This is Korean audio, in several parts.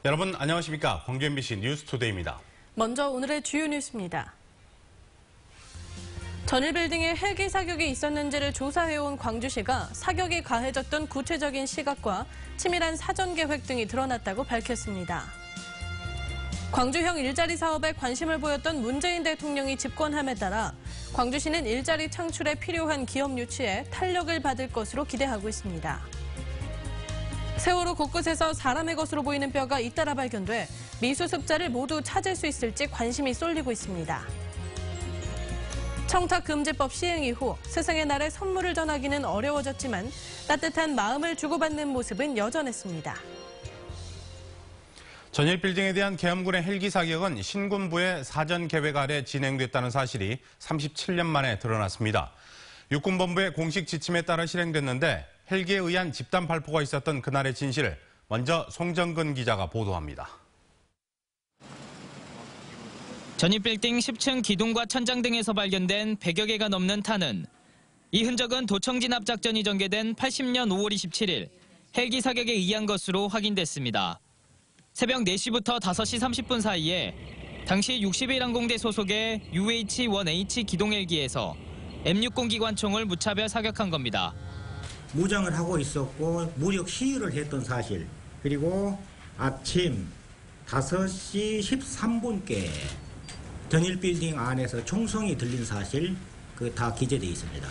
여러분 안녕하십니까? 광주 MBC 뉴스투데이입니다. 먼저 오늘의 주요 뉴스입니다. 전일빌딩에 헬기 사격이 있었는지를 조사해온 광주시가 사격이 가해졌던 구체적인 시각과 치밀한 사전 계획 등이 드러났다고 밝혔습니다. 광주형 일자리 사업에 관심을 보였던 문재인 대통령이 집권함에 따라 광주시는 일자리 창출에 필요한 기업 유치에 탄력을 받을 것으로 기대하고 있습니다. 세월호 곳곳에서 사람의 것으로 보이는 뼈가 잇따라 발견돼 미수습자를 모두 찾을 수 있을지 관심이 쏠리고 있습니다. 청탁금지법 시행 이후 스승의 날에 선물을 전하기는 어려워졌지만 따뜻한 마음을 주고받는 모습은 여전했습니다. 전일빌딩에 대한 계엄군의 헬기 사격은 신군부의 사전 계획 아래 진행됐다는 사실이 37년 만에 드러났습니다. 육군본부의 공식 지침에 따라 실행됐는데 헬기에 의한 집단 발포가 있었던 그날의 진실을 먼저 송정근 기자가 보도합니다. 전일빌딩 10층 기둥과 천장 등에서 발견된 100여 개가 넘는 탄은 이 흔적은 도청 진압 작전이 전개된 80년 5월 27일 헬기 사격에 의한 것으로 확인됐습니다. 새벽 4시부터 5시 30분 사이에 당시 61항공대 소속의 UH-1H 기동 헬기에서 M60 기관총을 무차별 사격한 겁니다. 무장을 하고 있었고 무력 시위를 했던 사실, 그리고 아침 5시 13분께 전일빌딩 안에서 총성이 들린 사실, 다 기재되어 있습니다.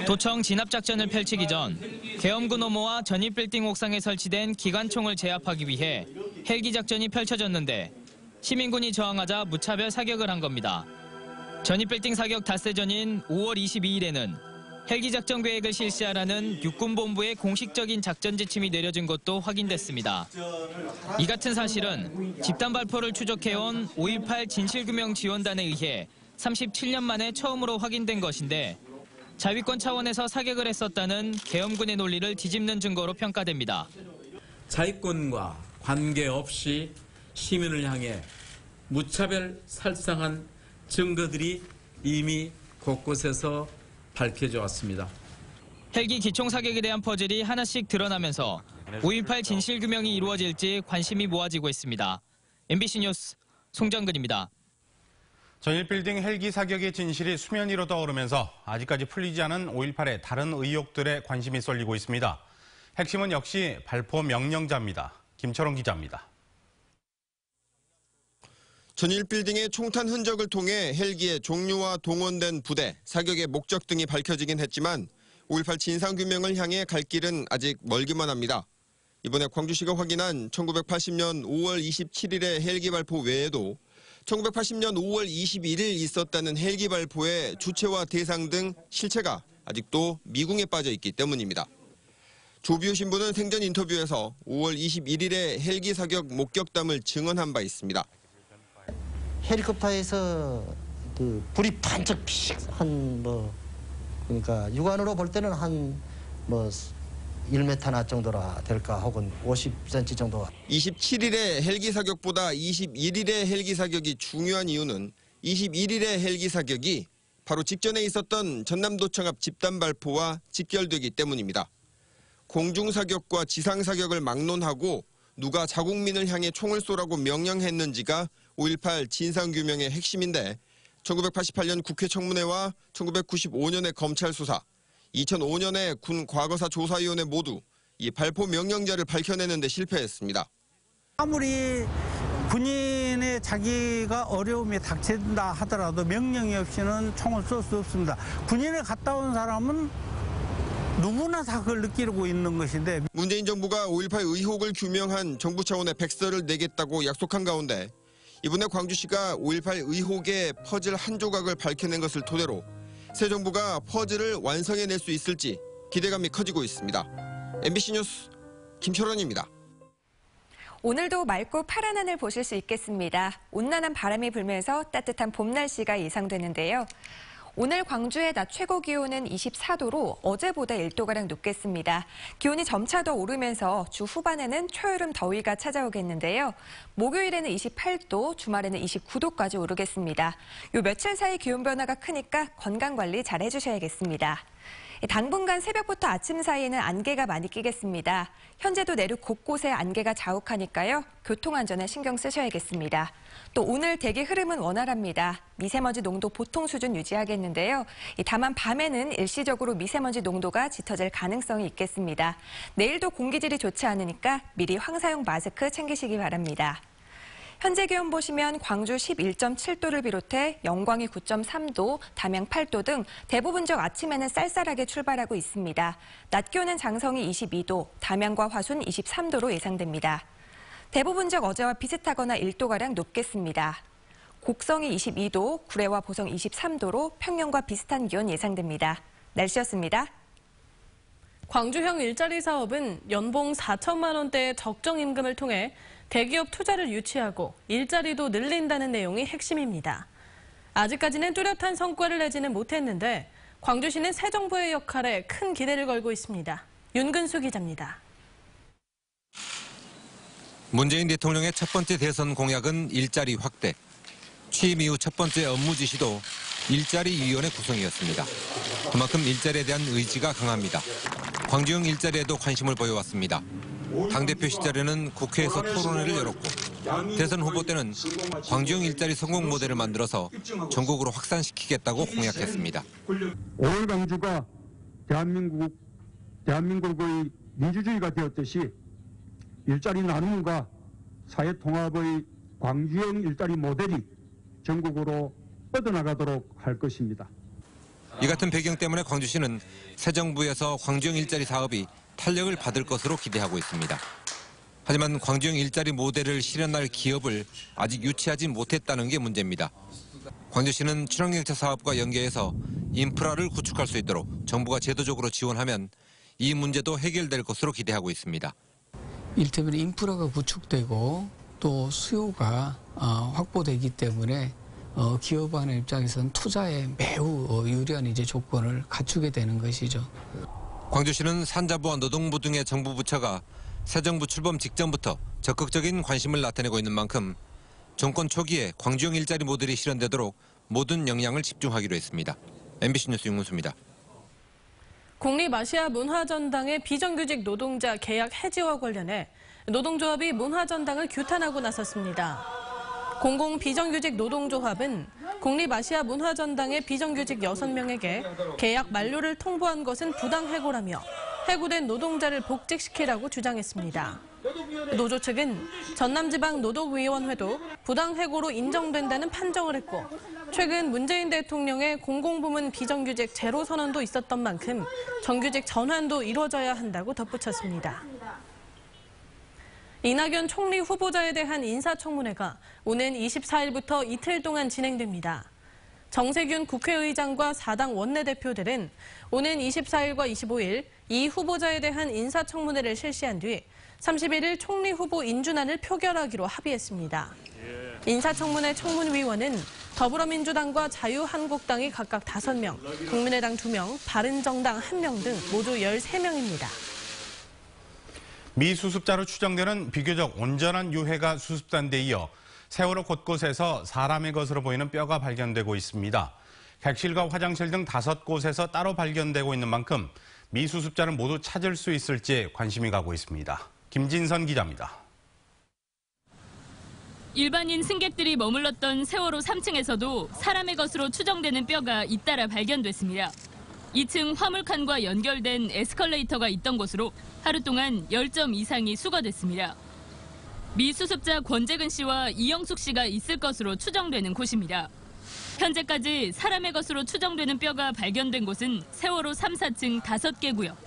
도청 진압작전을 펼치기 전 계엄군 혐오와 전일빌딩 옥상에 설치된 기관총을 제압하기 위해 헬기 작전이 펼쳐졌는데 시민군이 저항하자 무차별 사격을 한 겁니다. 전일빌딩 사격 닷새 전인 5월 22일에는 헬기 작전 계획을 실시하라는 육군본부의 공식적인 작전 지침이 내려진 것도 확인됐습니다. 이 같은 사실은 집단 발포를 추적해온 5.18 진실규명지원단에 의해 37년 만에 처음으로 확인된 것인데 자위권 차원에서 사격을 했었다는 계엄군의 논리를 뒤집는 증거로 평가됩니다. 자위권과 관계없이 시민을 향해 무차별 살상한 증거들이 이미 곳곳에서 밝혀져 왔습니다. 헬기 기총 사격에 대한 퍼즐이 하나씩 드러나면서 5.18 진실규명이 이루어질지 관심이 모아지고 있습니다. MBC 뉴스 송정근입니다. 전일빌딩 헬기 사격의 진실이 수면 위로 떠오르면서 아직까지 풀리지 않은 5.18의 다른 의혹들에 관심이 쏠리고 있습니다. 핵심은 역시 발포 명령자입니다. 김철원 기자입니다. 전일빌딩의 총탄 흔적을 통해 헬기의 종류와 동원된 부대, 사격의 목적 등이 밝혀지긴 했지만 5.18 진상규명을 향해 갈 길은 아직 멀기만 합니다. 이번에 광주시가 확인한 1980년 5월 27일의 헬기 발포 외에도 1980년 5월 21일 있었다는 헬기 발포의 주체와 대상 등 실체가 아직도 미궁에 빠져 있기 때문입니다. 조비오 신부는 생전 인터뷰에서 5월 21일의 헬기 사격 목격담을 증언한 바 있습니다. 헬리콥터에서 불이 반짝 한 그러니까 육안으로 볼 때는 한 1m나 정도라 될까, 혹은 50cm 정도. 27일의 헬기 사격보다 21일의 헬기 사격이 중요한 이유는 21일의 헬기 사격이 바로 직전에 있었던 전남도청 앞 집단 발포와 직결되기 때문입니다. 공중 사격과 지상 사격을 막론하고 누가 자국민을 향해 총을 쏘라고 명령했는지가 5.18 진상규명의 핵심인데 1988년 국회 청문회와 1995년의 검찰 수사, 2005년의 군 과거사 조사위원회 모두 이 발포 명령자를 밝혀내는 데 실패했습니다. 아무리 군인의 자기가 어려움이 닥친다 하더라도 명령이 없이는 총을 쏠 수 없습니다. 군인에 갔다 온 사람은 누구나 다 그걸 느끼고 있는 것인데, 문재인 정부가 5.18 의혹을 규명한 정부 차원의 백서를 내겠다고 약속한 가운데 이번에 광주시가 5.18 의혹의 퍼즐 한 조각을 밝혀낸 것을 토대로 새 정부가 퍼즐을 완성해낼 수 있을지 기대감이 커지고 있습니다. MBC 뉴스 김철원입니다. 오늘도 맑고 파란 하늘 보실 수 있겠습니다. 온난한 바람이 불면서 따뜻한 봄 날씨가 예상되는데요. 오늘 광주의 낮 최고 기온은 24도로 어제보다 1도가량 높겠습니다. 기온이 점차 더 오르면서 주 후반에는 초여름 더위가 찾아오겠는데요. 목요일에는 28도, 주말에는 29도까지 오르겠습니다. 요 며칠 사이 기온 변화가 크니까 건강관리 잘 해주셔야겠습니다. 당분간 새벽부터 아침 사이에는 안개가 많이 끼겠습니다. 현재도 내륙 곳곳에 안개가 자욱하니까요. 교통안전에 신경 쓰셔야겠습니다. 또 오늘 대기 흐름은 원활합니다. 미세먼지 농도 보통 수준 유지하겠는데요. 다만 밤에는 일시적으로 미세먼지 농도가 짙어질 가능성이 있겠습니다. 내일도 공기질이 좋지 않으니까 미리 황사용 마스크 챙기시기 바랍니다. 현재 기온 보시면 광주 11.7도를 비롯해 영광이 9.3도, 담양 8도 등 대부분 지역 아침에는 쌀쌀하게 출발하고 있습니다. 낮 기온은 장성이 22도, 담양과 화순 23도로 예상됩니다. 대부분 지역 어제와 비슷하거나 1도가량 높겠습니다. 곡성이 22도, 구례와 보성 23도로 평년과 비슷한 기온 예상됩니다. 날씨였습니다. 광주형 일자리 사업은 연봉 4천만 원대의 적정 임금을 통해 대기업 투자를 유치하고 일자리도 늘린다는 내용이 핵심입니다. 아직까지는 뚜렷한 성과를 내지는 못했는데 광주시는 새 정부의 역할에 큰 기대를 걸고 있습니다. 윤근수 기자입니다. 문재인 대통령의 첫 번째 대선 공약은 일자리 확대. 취임 이후 첫 번째 업무 지시도 일자리위원회 구성이었습니다. 그만큼 일자리에 대한 의지가 강합니다. 광주형 일자리에도 관심을 보여왔습니다. 당대표 시절에는 국회에서 토론회를 열었고 대선 후보 때는 광주형 일자리 성공 모델을 만들어서 전국으로 확산시키겠다고 공약했습니다. 오늘 광주가 대한민국의 민주주의가 되었듯이 일자리 나눔과 사회 통합의 광주형 일자리 모델이 전국으로 뻗어나가도록 할 것입니다. 이 같은 배경 때문에 광주시는 새 정부에서 광주형 일자리 사업이 탄력을 받을 것으로 기대하고 있습니다. 하지만 광주형 일자리 모델을 실현할 기업을 아직 유치하지 못했다는 게 문제입니다. 광주시는 출항열차 사업과 연계해서 인프라를 구축할 수 있도록 정부가 제도적으로 지원하면 이 문제도 해결될 것으로 기대하고 있습니다. 이를테면 인프라가 구축되고 또 수요가 확보되기 때문에 기업하는 입장에서는 투자에 매우 유리한 조건을 갖추게 되는 것이죠. 광주시는 산자부와 노동부 등의 정부 부처가 새 정부 출범 직전부터 적극적인 관심을 나타내고 있는 만큼 정권 초기에 광주형 일자리 모델이 실현되도록 모든 역량을 집중하기로 했습니다. MBC 뉴스 윤근수입니다. 국립아시아 문화전당의 비정규직 노동자 계약 해지와 관련해 노동조합이 문화전당을 규탄하고 나섰습니다. 공공 비정규직 노동조합은 국립아시아 문화전당의 비정규직 6명에게 계약 만료를 통보한 것은 부당해고라며 해고된 노동자를 복직시키라고 주장했습니다. 노조 측은 전남지방노동위원회도 부당해고로 인정된다는 판정을 했고 최근 문재인 대통령의 공공부문 비정규직 제로 선언도 있었던 만큼 정규직 전환도 이루어져야 한다고 덧붙였습니다. 이낙연 총리 후보자에 대한 인사청문회가 오는 24일부터 이틀 동안 진행됩니다. 정세균 국회의장과 4당 원내대표들은 오는 24일과 25일 이 후보자에 대한 인사청문회를 실시한 뒤 31일 총리 후보 인준안을 표결하기로 합의했습니다. 인사청문회 청문위원은 더불어민주당과 자유한국당이 각각 5명, 국민의당 2명, 바른정당 1명 등 모두 13명입니다. 미수습자로 추정되는 비교적 온전한 유해가 수습된 데 이어 세월호 곳곳에서 사람의 것으로 보이는 뼈가 발견되고 있습니다. 객실과 화장실 등 5곳에서 따로 발견되고 있는 만큼 미수습자를 모두 찾을 수 있을지 관심이 가고 있습니다. 김진선 기자입니다. 일반인 승객들이 머물렀던 세월호 3층에서도 사람의 것으로 추정되는 뼈가 잇따라 발견됐습니다. 2층 화물칸과 연결된 에스컬레이터가 있던 곳으로 하루 동안 10점 이상이 수거됐습니다. 미수습자 권재근 씨와 이영숙 씨가 있을 것으로 추정되는 곳입니다. 현재까지 사람의 것으로 추정되는 뼈가 발견된 곳은 세월호 3, 4층 5개 구역.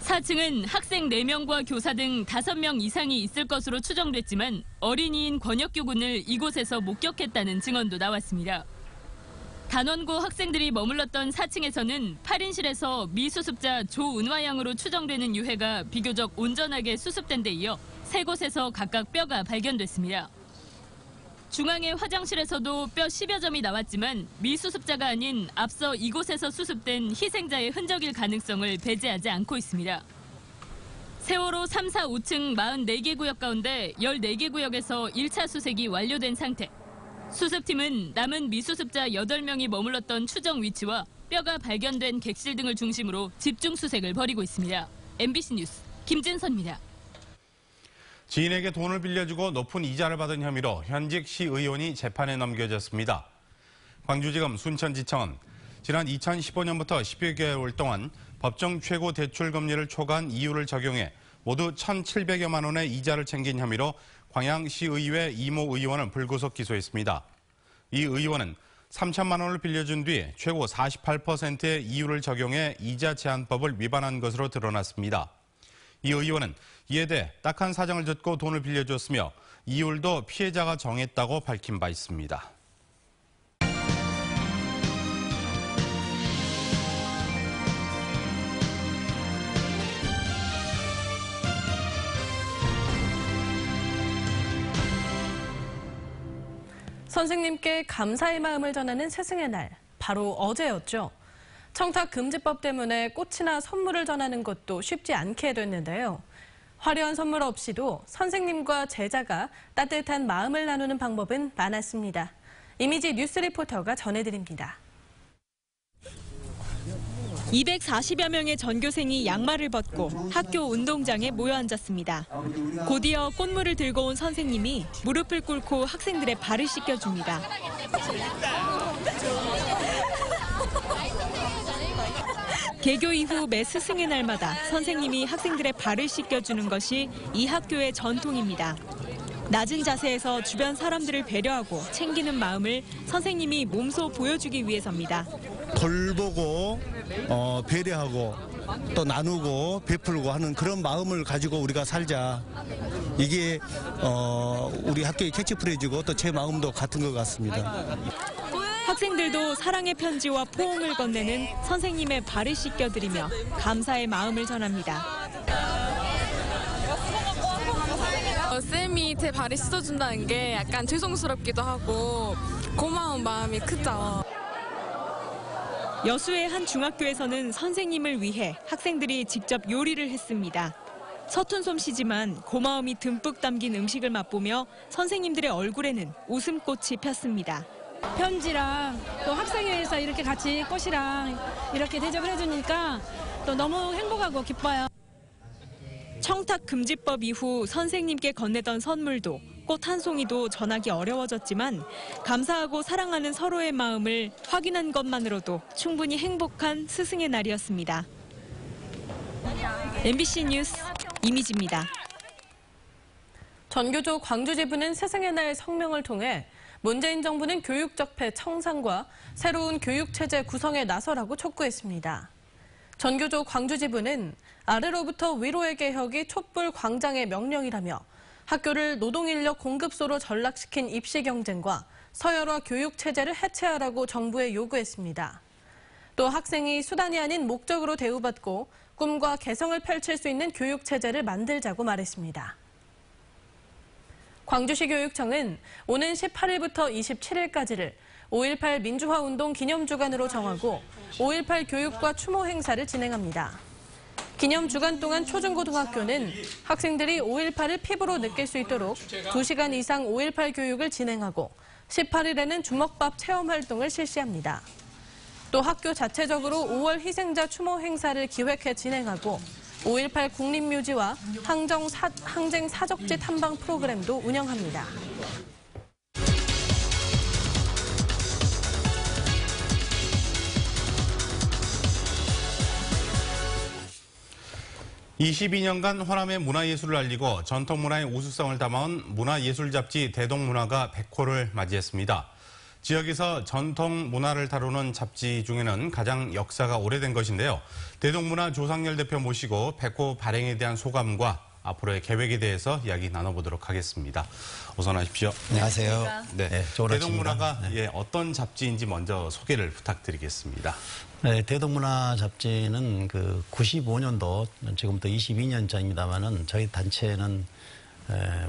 4층은 학생 4명과 교사 등 5명 이상이 있을 것으로 추정됐지만 어린이인 권혁규 군을 이곳에서 목격했다는 증언도 나왔습니다. 단원고 학생들이 머물렀던 4층에서는 8인실에서 미수습자 조은화 양으로 추정되는 유해가 비교적 온전하게 수습된 데 이어 3곳에서 각각 뼈가 발견됐습니다. 중앙의 화장실에서도 뼈 10여 점이 나왔지만 미수습자가 아닌 앞서 이곳에서 수습된 희생자의 흔적일 가능성을 배제하지 않고 있습니다. 세월호 3, 4, 5층 44개 구역 가운데 14개 구역에서 1차 수색이 완료된 상태. 수습팀은 남은 미수습자 8명이 머물렀던 추정 위치와 뼈가 발견된 객실 등을 중심으로 집중 수색을 벌이고 있습니다. MBC 뉴스 김진선입니다. 지인에게 돈을 빌려주고 높은 이자를 받은 혐의로 현직 시의원이 재판에 넘겨졌습니다. 광주지검 순천지청은 지난 2015년부터 12개월 동안 법정 최고 대출 금리를 초과한 이유를 적용해 모두 1,700여만 원의 이자를 챙긴 혐의로 광양시의회 이모 의원을 불구속 기소했습니다. 이 의원은 3천만 원을 빌려준 뒤 최고 48%의 이유를 적용해 이자 제한법을 위반한 것으로 드러났습니다. 이 의원은 이에 대해 딱한 사정을 듣고 돈을 빌려줬으며 이율도 피해자가 정했다고 밝힌 바 있습니다. 선생님께 감사의 마음을 전하는 스승의 날, 바로 어제였죠. 청탁금지법 때문에 꽃이나 선물을 전하는 것도 쉽지 않게 됐는데요. 화려한 선물 없이도 선생님과 제자가 따뜻한 마음을 나누는 방법은 많았습니다. 이미지 뉴스 리포터가 전해드립니다. 240여 명의 전교생이 양말을 벗고 학교 운동장에 모여 앉았습니다. 곧이어 꽃물을 들고 온 선생님이 무릎을 꿇고 학생들의 발을 씻겨줍니다. 개교 이후 매 스승의 날마다 선생님이 학생들의 발을 씻겨주는 것이 이 학교의 전통입니다. 낮은 자세에서 주변 사람들을 배려하고 챙기는 마음을 선생님이 몸소 보여주기 위해서입니다. 돌보고 배려하고 또 나누고 베풀고 하는 그런 마음을 가지고 우리가 살자. 이게 우리 학교의 캐치프레이즈고 또 제 마음도 같은 것 같습니다. 학생들도 사랑의 편지와 포옹을 건네는 선생님의 발을 씻겨드리며 감사의 마음을 전합니다. 쌤이 제 발을 씻어준다는 게 약간 죄송스럽기도 하고 고마운 마음이 크죠. 여수의 한 중학교에서는 선생님을 위해 학생들이 직접 요리를 했습니다. 서툰 솜씨지만 고마움이 듬뿍 담긴 음식을 맛보며 선생님들의 얼굴에는 웃음꽃이 폈습니다. 편지랑 또 학생회에서 이렇게 같이 꽃이랑 이렇게 대접을 해주니까 또 너무 행복하고 기뻐요. 청탁금지법 이후 선생님께 건네던 선물도 꽃 한 송이도 전하기 어려워졌지만 감사하고 사랑하는 서로의 마음을 확인한 것만으로도 충분히 행복한 스승의 날이었습니다. MBC 뉴스 이미지입니다. 전교조 광주지부는 스승의 날 성명을 통해 문재인 정부는 교육적폐 청산과 새로운 교육체제 구성에 나서라고 촉구했습니다. 전교조 광주지부는 아래로부터 위로의 개혁이 촛불 광장의 명령이라며 학교를 노동인력 공급소로 전락시킨 입시 경쟁과 서열화 교육체제를 해체하라고 정부에 요구했습니다. 또 학생이 수단이 아닌 목적으로 대우받고 꿈과 개성을 펼칠 수 있는 교육체제를 만들자고 말했습니다. 광주시 교육청은 오는 18일부터 27일까지를 5.18 민주화운동 기념주간으로 정하고 5.18 교육과 추모 행사를 진행합니다. 기념주간 동안 초중고등학교는 학생들이 5.18을 피부로 느낄 수 있도록 2시간 이상 5.18 교육을 진행하고 18일에는 주먹밥 체험 활동을 실시합니다. 또 학교 자체적으로 5월 희생자 추모 행사를 기획해 진행하고 5.18 국립묘지와 항쟁 사적지 탐방 프로그램도 운영합니다. (22년간) 호남의 문화예술을 알리고 전통문화의 우수성을 담아온 문화예술 잡지 대동문화가 100호를 맞이했습니다. 지역에서 전통문화를 다루는 잡지 중에는 가장 역사가 오래된 것인데요. 대동문화 조상열 대표 모시고 100호 발행에 대한 소감과 앞으로의 계획에 대해서 이야기 나눠보도록 하겠습니다. 어서 나십시오. 안녕하세요. 네, 좋은 대동문화가 어떤 잡지인지 먼저 소개를 부탁드리겠습니다. 네, 대동문화 잡지는 95년도, 지금부터 22년 전입니다만은 저희 단체는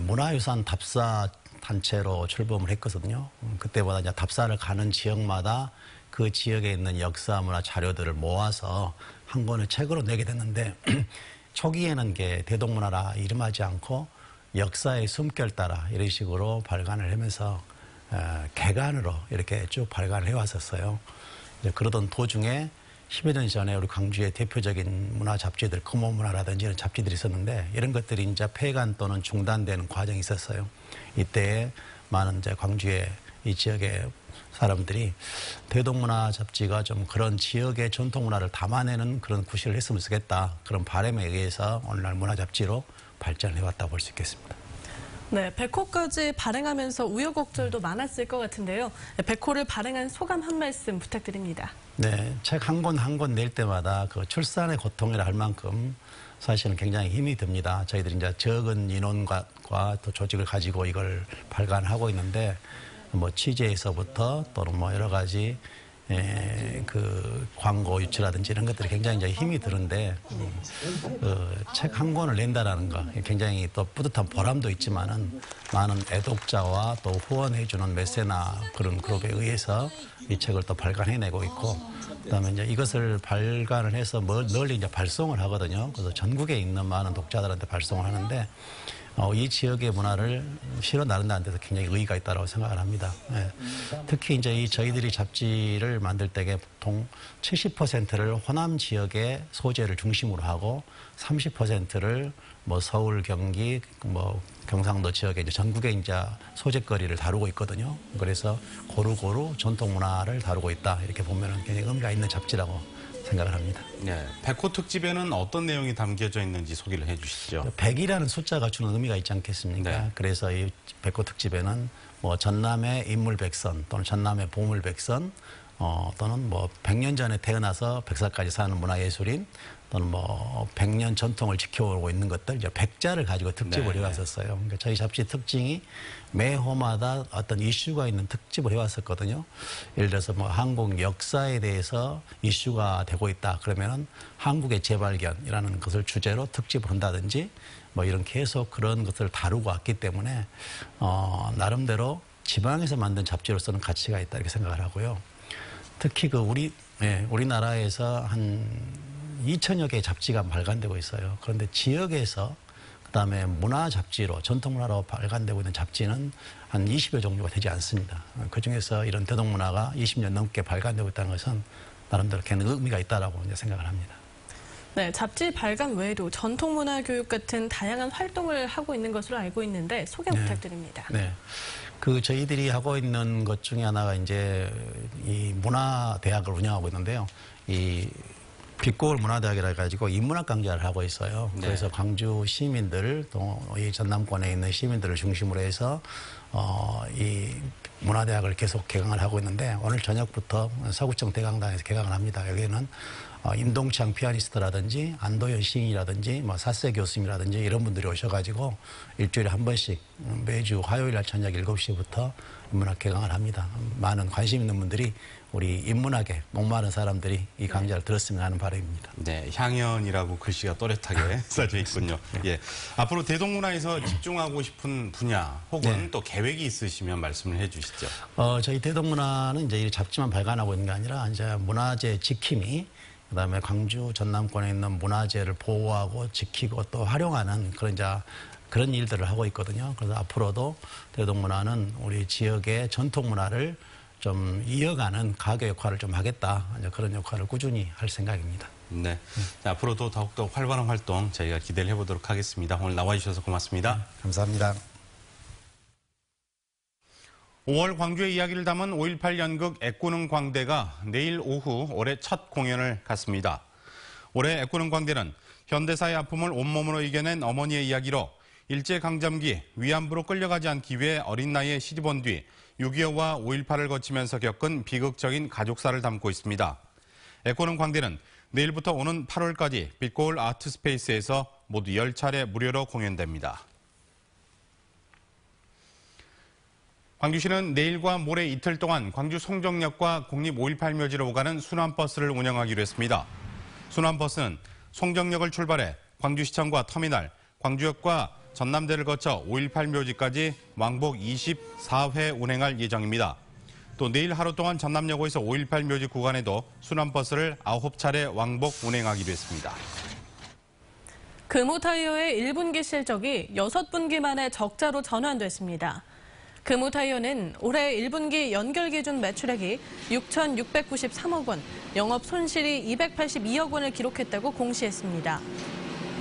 문화유산 답사 단체로 출범을 했거든요. 그때보다 이제 답사를 가는 지역마다 그 지역에 있는 역사 문화 자료들을 모아서 한 권의 책으로 내게 됐는데 초기에는 대동문화라 이름하지 않고 역사의 숨결 따라 이런 식으로 발간을 하면서 개간으로 이렇게 쭉 발간을 해왔었어요. 이제 그러던 도중에 10여 년 전에 우리 광주의 대표적인 문화 잡지들, 금호문화라든지 이런 잡지들이 있었는데 이런 것들이 이제 폐간 또는 중단되는 과정이 있었어요. 이때 많은 이제 광주의 이 지역의 사람들이 대동문화 잡지가 좀 그런 지역의 전통문화를 담아내는 그런 구실을 했으면 좋겠다. 그런 바람에 의해서 오늘날 문화잡지로 발전을 해왔다고 볼 수 있겠습니다. 네, 100호까지 발행하면서 우여곡절도 많았을 것 같은데요. 100호를 발행한 소감 한 말씀 부탁드립니다. 네, 책 한 권 한 권 낼 때마다 그 출산의 고통이라 할 만큼 사실은 굉장히 힘이 듭니다. 저희들이 이제 적은 인원과 또 조직을 가지고 이걸 발간하고 있는데 뭐 취재에서부터 또는 뭐 여러 가지 그 광고 유치라든지 이런 것들이 굉장히 이제 힘이 드는데 책 한 권을 낸다라는 거 굉장히 또 뿌듯한 보람도 있지만은 많은 애독자와 또 후원해주는 메세나 그런 그룹에 의해서 이 책을 또 발간해내고 있고 그다음에 이제 이것을 발간을 해서 널리 이제 발송을 하거든요. 그래서 전국에 있는 많은 독자들한테 발송을 하는데 이 지역의 문화를 실어 나른다는 데서 굉장히 의의가 있다고 생각을 합니다. 예. 특히 이제 저희들이 잡지를 만들 때에 보통 70%를 호남 지역의 소재를 중심으로 하고 30%를 뭐 서울, 경기, 뭐 경상도 지역의 이제 전국의 이제 소재거리를 다루고 있거든요. 그래서 고루고루 전통 문화를 다루고 있다 이렇게 보면은 굉장히 의미가 있는 잡지라고 생각을 합니다. 네, 100호 특집에는 어떤 내용이 담겨져 있는지 소개를 해주시죠. 100이라는 숫자가 주는 의미가 있지 않겠습니까? 네. 그래서 이 100호 특집에는 뭐 전남의 인물백선 또는 전남의 보물백선 또는 뭐 100년 전에 태어나서 100살까지 사는 문화예술인 또는 뭐 100년 전통을 지켜오고 있는 것들 이제 100자를 가지고 특집을 해왔었어요. 그러니까 저희 잡지 특징이 매 호마다 어떤 이슈가 있는 특집을 해왔었거든요. 예를 들어서 뭐 한국 역사에 대해서 이슈가 되고 있다. 그러면은 한국의 재발견이라는 것을 주제로 특집을 한다든지 뭐 이런 계속 그런 것을 다루고 왔기 때문에 나름대로 지방에서 만든 잡지로서는 가치가 있다 이렇게 생각을 하고요. 특히 그 우리나라에서 한 2천여 개의 잡지가 발간되고 있어요. 그런데 지역에서 그다음에 문화 잡지로 전통문화로 발간되고 있는 잡지는 한 20여 종류가 되지 않습니다. 그중에서 이런 대동문화가 20년 넘게 발간되고 있다는 것은 나름대로 굉장히 의미가 있다라고 이제 생각을 합니다. 네, 잡지 발간 외에도 전통문화 교육 같은 다양한 활동을 하고 있는 것으로 알고 있는데 소개 부탁드립니다. 네. 그 저희들이 하고 있는 것 중에 하나가 이제 이 문화대학을 운영하고 있는데요. 이 빛고울 문화대학이라 해가지고 인문학 강좌를 하고 있어요. 네. 그래서 광주 시민들 또 이 전남권에 있는 시민들을 중심으로 해서 이 문화대학을 계속 개강을 하고 있는데 오늘 저녁부터 서구청 대강당에서 개강을 합니다. 여기는 임동창 피아니스트라든지 안도현 시인이라든지 뭐 사세 교수님이라든지 이런 분들이 오셔가지고 일주일에 한 번씩 매주 화요일 날 저녁 7시부터 인문학 개강을 합니다. 많은 관심 있는 분들이 우리 인문학에 목마른 사람들이 이 강좌를 들었으면 하는 바람입니다. 네, 향연이라고 글씨가 또렷하게 써져 있군요. 예, 앞으로 대동문화에서 집중하고 싶은 분야 혹은 또 계획이 있으시면 말씀을 해주시죠. 저희 대동문화는 이제 이 잡지만 발간하고 있는 게 아니라 이제 문화재 지킴이 그다음에 광주 전남권에 있는 문화재를 보호하고 지키고 또 활용하는 그런 일들을 하고 있거든요. 그래서 앞으로도 대동문화는 우리 지역의 전통 문화를 좀 이어가는 가교 역할을 좀 하겠다. 그런 역할을 꾸준히 할 생각입니다. 네. 앞으로도 더욱더 활발한 활동 저희가 기대를 해보도록 하겠습니다. 오늘 나와주셔서 고맙습니다. 감사합니다. 5월 광주의 이야기를 담은 5.18 연극 애꾸는 광대가 내일 오후 올해 첫 공연을 갖습니다. 올해 애꾸는 광대는 현대사의 아픔을 온몸으로 이겨낸 어머니의 이야기로 일제강점기 위안부로 끌려가지 않기 위해 어린 나이에 시집온 뒤 6.25와 5.18을 거치면서 겪은 비극적인 가족사를 담고 있습니다. 애꾸는 광대는 내일부터 오는 8월까지 빛고울 아트스페이스에서 모두 10차례 무료로 공연됩니다. 광주시는 내일과 모레 이틀 동안 광주 송정역과 국립 5.18 묘지로 오가는 순환버스를 운영하기로 했습니다. 순환버스는 송정역을 출발해 광주시청과 터미널, 광주역과 전남대를 거쳐 5.18 묘지까지 왕복 24회 운행할 예정입니다. 또 내일 하루 동안 전남역에서 5.18 묘지 구간에도 순환버스를 9차례 왕복 운행하기로 했습니다. 금호 타이어의 1분기 실적이 6분기 만에 적자로 전환됐습니다. 금호타이어는 올해 1분기 연결 기준 매출액이 6,693억 원, 영업 손실이 282억 원을 기록했다고 공시했습니다.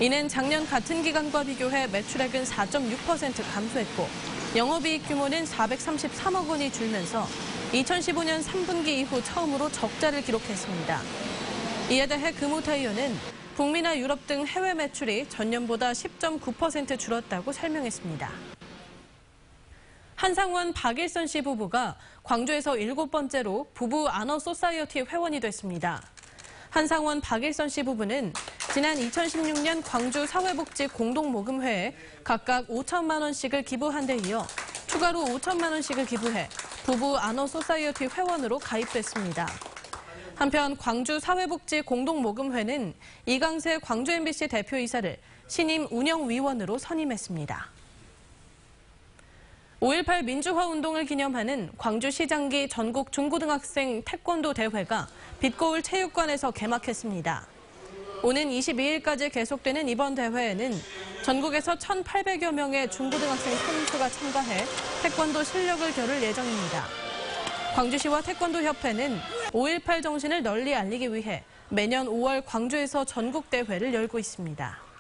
이는 작년 같은 기간과 비교해 매출액은 4.6% 감소했고 영업이익 규모는 433억 원이 줄면서 2015년 3분기 이후 처음으로 적자를 기록했습니다. 이에 대해 금호타이어는 북미나 유럽 등 해외 매출이 전년보다 10.9% 줄었다고 설명했습니다. 한상원, 박일선 씨 부부가 광주에서 7번째로 부부 아너 소사이어티 회원이 됐습니다. 한상원, 박일선 씨 부부는 지난 2016년 광주 사회복지 공동모금회에 각각 5천만 원씩을 기부한 데 이어 추가로 5천만 원씩을 기부해 부부 아너 소사이어티 회원으로 가입됐습니다. 한편 광주 사회복지 공동모금회는 이강세 광주 MBC 대표이사를 신임 운영위원으로 선임했습니다. 5.18 민주화 운동을 기념하는 광주시장기 전국 중고등학생 태권도 대회가 빛거울 체육관에서 개막했습니다. 오는 22일까지 계속되는 이번 대회에는 전국에서 1,800여 명의 중고등학생 선수가 참가해 태권도 실력을 겨룰 예정입니다. 광주시와 태권도협회는 5.18 정신을 널리 알리기 위해 매년 5월 광주에서 전국대회를 열고 있습니다.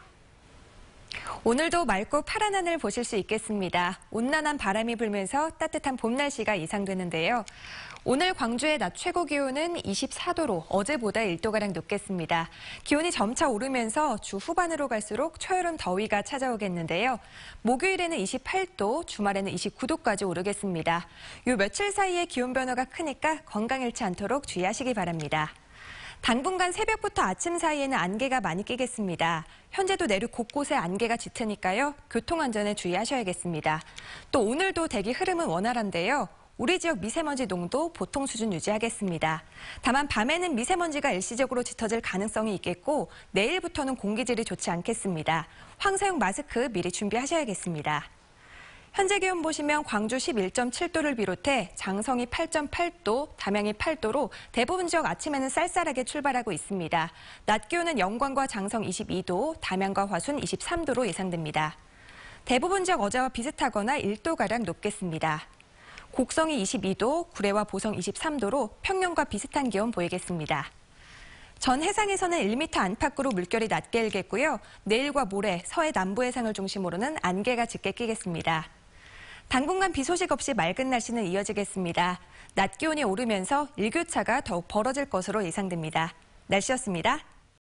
오늘도 맑고 파란 하늘 보실 수 있겠습니다. 온난한 바람이 불면서 따뜻한 봄 날씨가 예상되는데요. 오늘 광주의 낮 최고 기온은 24도로 어제보다 1도가량 높겠습니다. 기온이 점차 오르면서 주 후반으로 갈수록 초여름 더위가 찾아오겠는데요. 목요일에는 28도, 주말에는 29도까지 오르겠습니다. 요 며칠 사이에 기온 변화가 크니까 건강 잃지 않도록 주의하시기 바랍니다. 당분간 새벽부터 아침 사이에는 안개가 많이 끼겠습니다. 현재도 내륙 곳곳에 안개가 짙으니까요. 교통안전에 주의하셔야겠습니다. 또 오늘도 대기 흐름은 원활한데요. 우리 지역 미세먼지 농도 보통 수준 유지하겠습니다. 다만 밤에는 미세먼지가 일시적으로 짙어질 가능성이 있겠고 내일부터는 공기질이 좋지 않겠습니다. 황사용 마스크 미리 준비하셔야겠습니다. 현재 기온 보시면 광주 11.7도를 비롯해 장성이 8.8도, 담양이 8도로 대부분 지역 아침에는 쌀쌀하게 출발하고 있습니다. 낮 기온은 영광과 장성 22도, 담양과 화순 23도로 예상됩니다. 대부분 지역 어제와 비슷하거나 1도가량 높겠습니다. 곡성이 22도, 구례와 보성 23도로 평년과 비슷한 기온 보이겠습니다. 전 해상에서는 1m 안팎으로 물결이 낮게 일겠고요. 내일과 모레 서해 남부 해상을 중심으로는 안개가 짙게 끼겠습니다. 당분간 비 소식 없이 맑은 날씨는 이어지겠습니다. 낮 기온이 오르면서 일교차가 더욱 벌어질 것으로 예상됩니다. 날씨였습니다.